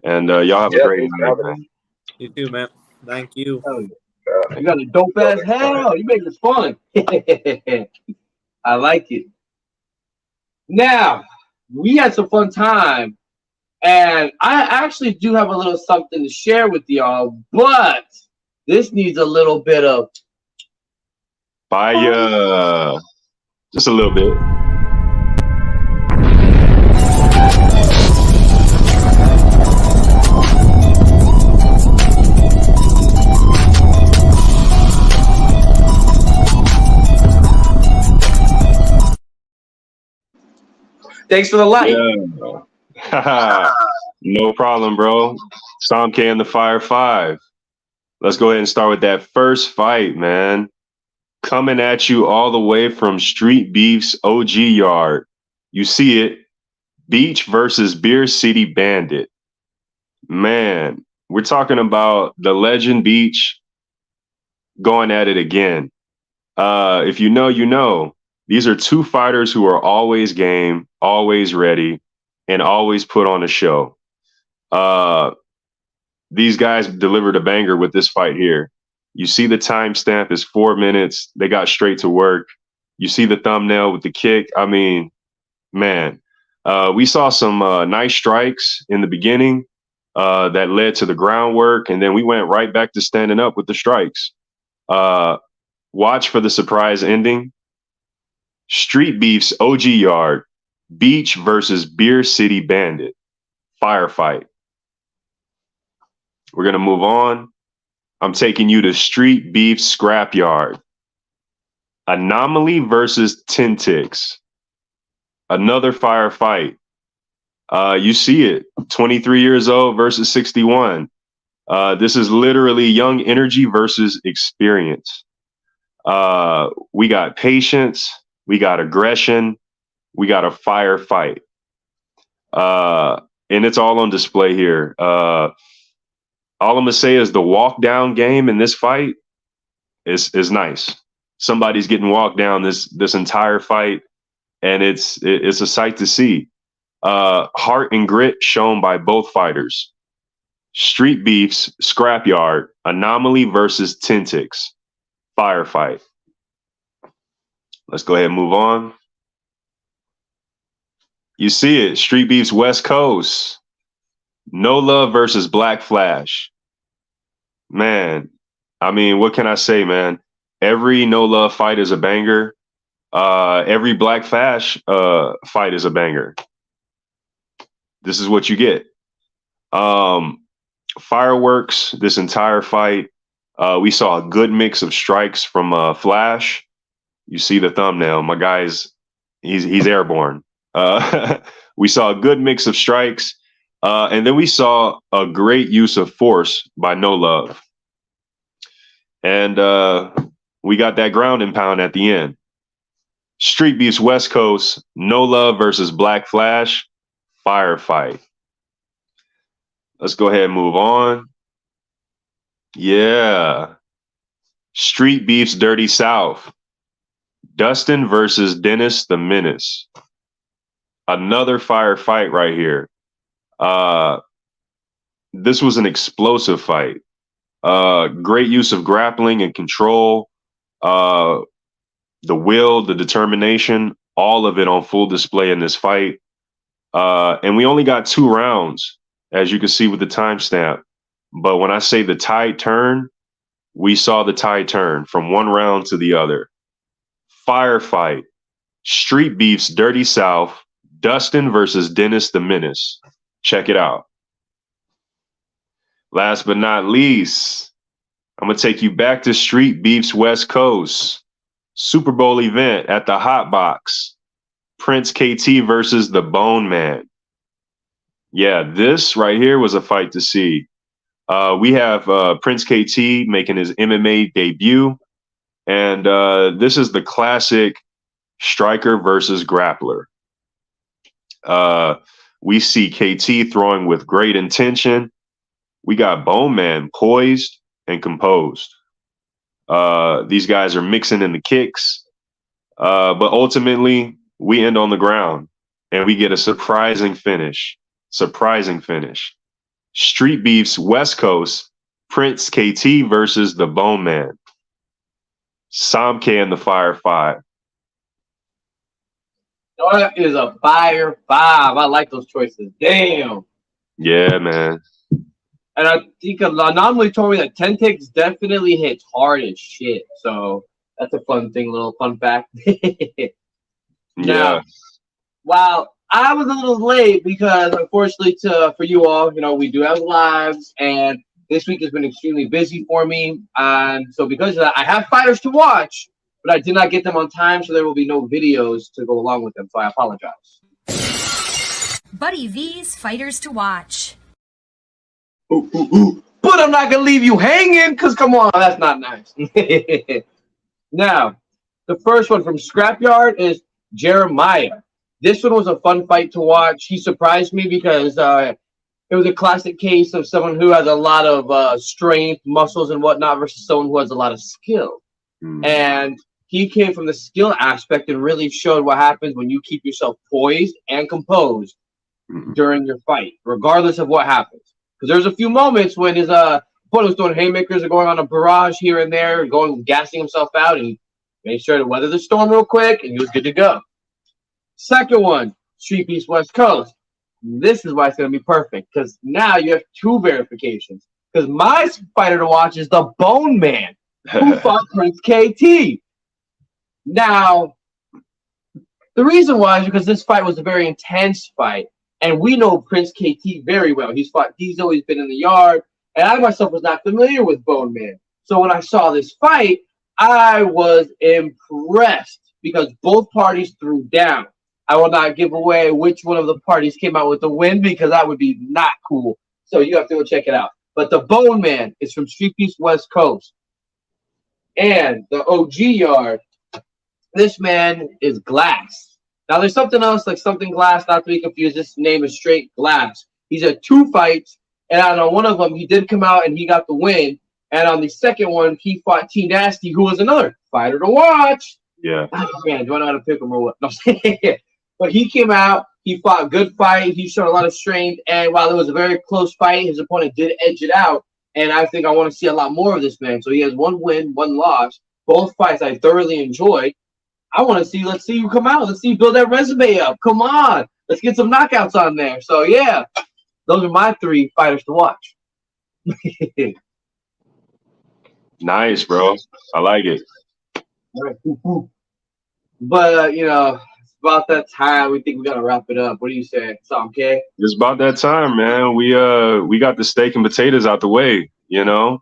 and y'all have a great night, man. You too, man. Thank you. Oh, yeah. You got a dope ass hell. You make this fun. I like it. Now, we had some fun time, and I actually do have a little something to share with y'all, but this needs a little bit of fire. Just a little bit. Thanks for the light. Yeah. No problem, bro. Sam K and the Fire 5. Let's go ahead and start with that first fight, man. Coming at you all the way from StreetBeefs OG Yard. You see it. Beach versus Beer City Bandit. Man, we're talking about the legend Beach going at it again. If you know, you know. These are two fighters who are always game, always ready, and always put on a show. These guys delivered a banger with this fight here. You see the timestamp is 4 minutes. They got straight to work. You see the thumbnail with the kick. I mean, man, we saw some nice strikes in the beginning that led to the groundwork, and then we went right back to standing up with the strikes. Watch for the surprise ending. StreetBeefs OG Yard, Beach versus Beer City Bandit, firefight. We're going to move on. I'm taking you to StreetBeefs Scrapyard, Anomaly versus Tintix, another firefight. You see it, 23 years old versus 61. This is literally young energy versus experience. We got patience. We got aggression. We got a firefight. And it's all on display here. All I'm going to say is the walk down game in this fight is nice. Somebody's getting walked down this entire fight, and it's a sight to see. Heart and grit shown by both fighters. StreetBeefs Scrapyard, Anomaly versus Tintix, firefight. Let's go ahead and move on. You see it, StreetBeefs West Coast, No Love versus Black Flash. Man, I mean, what can I say, man? Every No Love fight is a banger. Every Black Flash fight is a banger. This is what you get. Fireworks, this entire fight. We saw a good mix of strikes from Flash. You see the thumbnail. My guy's He's airborne. We saw a good mix of strikes, and then we saw a great use of force by No Love. And we got that ground and pound at the end. StreetBeefs West Coast, No Love versus Black Flash, firefight. Let's go ahead and move on. Yeah. StreetBeefs Dirty South, Dustin versus Dennis the Menace. Another firefight right here. This was an explosive fight. Great use of grappling and control. The will, the determination, all of it on full display in this fight. And we only got 2 rounds, as you can see with the timestamp. But when I say the tide turn, we saw the tide turn from one round to the other. Firefight. StreetBeefs Dirty South, Dustin versus Dennis the Menace. Check it out. Last but not least, I'm going to take you back to StreetBeefs West Coast. Super Bowl event at the Hot Box. Prince KT versus the Bone Man. Yeah, this right here was a fight to see. We have Prince KT making his MMA debut. And this is the classic striker versus grappler. We see KT throwing with great intention. We got Bone Man poised and composed. These guys are mixing in the kicks. But ultimately, we end on the ground. And we get a surprising finish. StreetBeefs West Coast, Prince KT versus the Bone Man. Samke and the Fire 5. That is a Fire 5. I like those choices. Damn. Yeah, man. And I think an anomaly told me that 10 ticks definitely hits hard as shit. So that's a fun thing, little fun fact. Now, while I was a little late because unfortunately for you all, we do have lives and this week has been extremely busy for me. And so because of that, I have fighters to watch, but I did not get them on time. So there will be no videos to go along with them. So I apologize. Buddy V's Fighters to Watch. But I'm not going to leave you hanging because come on, that's not nice. Now, the first one from Scrapyard is Jeremiah. This one was a fun fight to watch. He surprised me because it was a classic case of someone who has a lot of strength, muscles, and whatnot versus someone who has a lot of skill. And he came from the skill aspect and really showed what happens when you keep yourself poised and composed during your fight, regardless of what happens. Because there's a few moments when his opponent was throwing haymakers or going on a barrage here and there, gassing himself out, and he made sure to weather the storm real quick, and he was good to go. Second one, StreetBeefs West Coast. This is why it's going to be perfect, because now you have 2 verifications. Because my fighter to watch is the Bone Man, who fought Prince KT. Now, the reason why is because this fight was a very intense fight, and we know Prince KT very well. He's always been in the yard, and I myself was not familiar with Bone Man. So when I saw this fight, I was impressed because both parties threw down. I will not give away which one of the parties came out with the win because that would be not cool. So you have to go check it out. But the Bone Man is from StreetBeefs West Coast. And the OG yard, this man is Glass. Now there's something else like something Glass, not to be confused. This name is straight Glass. He's had 2 fights, and on one of them he did come out and he got the win. And on the second one, he fought T Nasty, who was another fighter to watch. Yeah. Oh, man, do I know how to pick him or what? No, but he came out, he fought a good fight, he showed a lot of strength, and while it was a very close fight, his opponent did edge it out, and I think I want to see a lot more of this man. So he has 1 win, 1 loss. Both fights I thoroughly enjoyed. I want to see, let's see you come out. Let's see you build that resume up. Come on. Let's get some knockouts on there. So, yeah, those are my 3 fighters to watch. Nice, bro. I like it. All right. But, it's about that time. We think we got to wrap it up. What do you say? Samke? It's about that time, man. We got the steak and potatoes out the way, I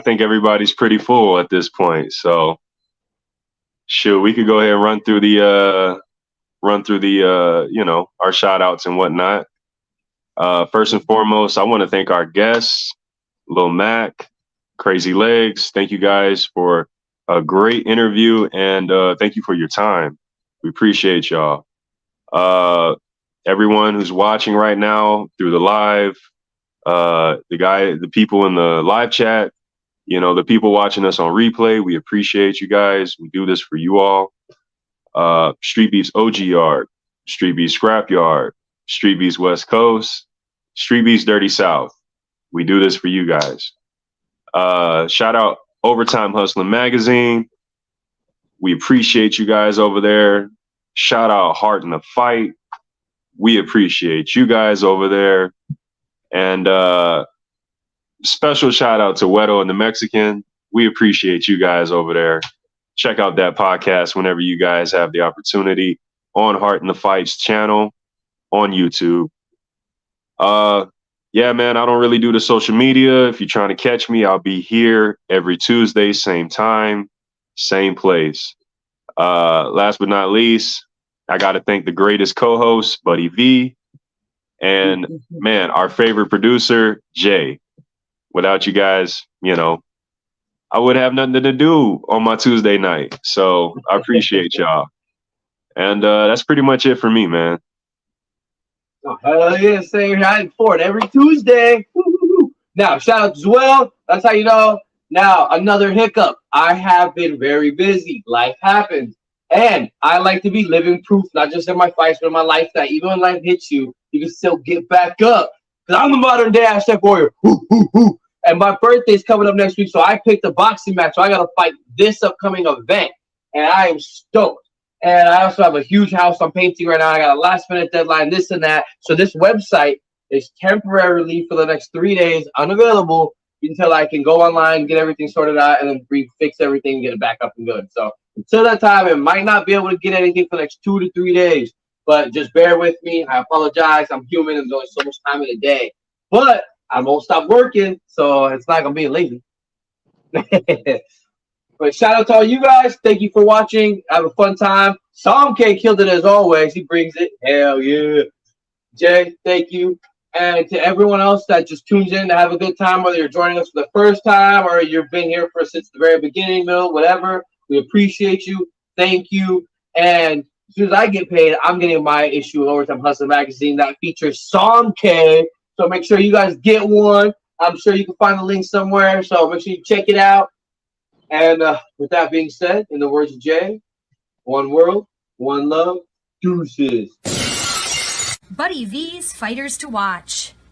think everybody's pretty full at this point. So Sure, we could go ahead and run through the our shout outs and whatnot. First and foremost, I want to thank our guests, Lil Mac, Crazy Legs. Thank you guys for a great interview, and thank you for your time. We appreciate y'all. Everyone who's watching right now through the live, the people in the live chat, the people watching us on replay, we appreciate you guys. We do this for you all. StreetBeefs OG Yard, StreetBeefs Scrapyard, StreetBeefs West Coast, StreetBeefs Dirty South. We do this for you guys. Shout out Overtime Hustling Magazine. We appreciate you guys over there. Shout out Heart in the Fight. We appreciate you guys over there. And special shout out to Wedo and the Mexican. We appreciate you guys over there. Check out that podcast whenever you guys have the opportunity on Heart in the Fight's channel on YouTube. Yeah, man, I don't really do the social media. If you're trying to catch me, I'll be here every Tuesday, same time, same place. Last but not least, I got to thank the greatest co-host, Buddy V, and, man, our favorite producer, Jay. Without you guys, I would have nothing to do on my Tuesday night. So I appreciate y'all. And that's pretty much it for me, man. Oh, hell yeah, same here. I look forward every Tuesday. Woo-hoo-hoo. Now, shout out as well. That's how you know. Now, another hiccup. I have been very busy. Life happens. And I like to be living proof, not just in my fights, but in my life, that even when life hits you, you can still get back up. Because I'm the modern day Aztec warrior. Woo-hoo-hoo. And my birthday's coming up next week, so I picked a boxing match. So I got to fight this upcoming event. And I am stoked. And I also have a huge house I'm painting right now. I got a last-minute deadline, this and that. So this website is temporarily for the next 3 days unavailable until I can go online, get everything sorted out, and then fix everything and get it back up and good. So until that time, it might not be able to get anything for the next 2 to 3 days. But just bear with me. I apologize. I'm human, and there's only so much time in a day. But I won't stop working, so it's not going to be lazy. But shout out to all you guys. Thank you for watching. Have a fun time. Psalm K killed it as always. He brings it. Hell yeah. Jay, thank you. And to everyone else that just tunes in to have a good time, whether you're joining us for the first time or you've been here since the very beginning, middle, whatever, we appreciate you. Thank you. And as soon as I get paid, I'm getting my issue of Overtime Hustler Magazine that features Psalm K. So make sure you guys get one. I'm sure you can find the link somewhere. So make sure you check it out. And with that being said, in the words of Jay, one world, one love, deuces. Buddy V's Fighters to Watch.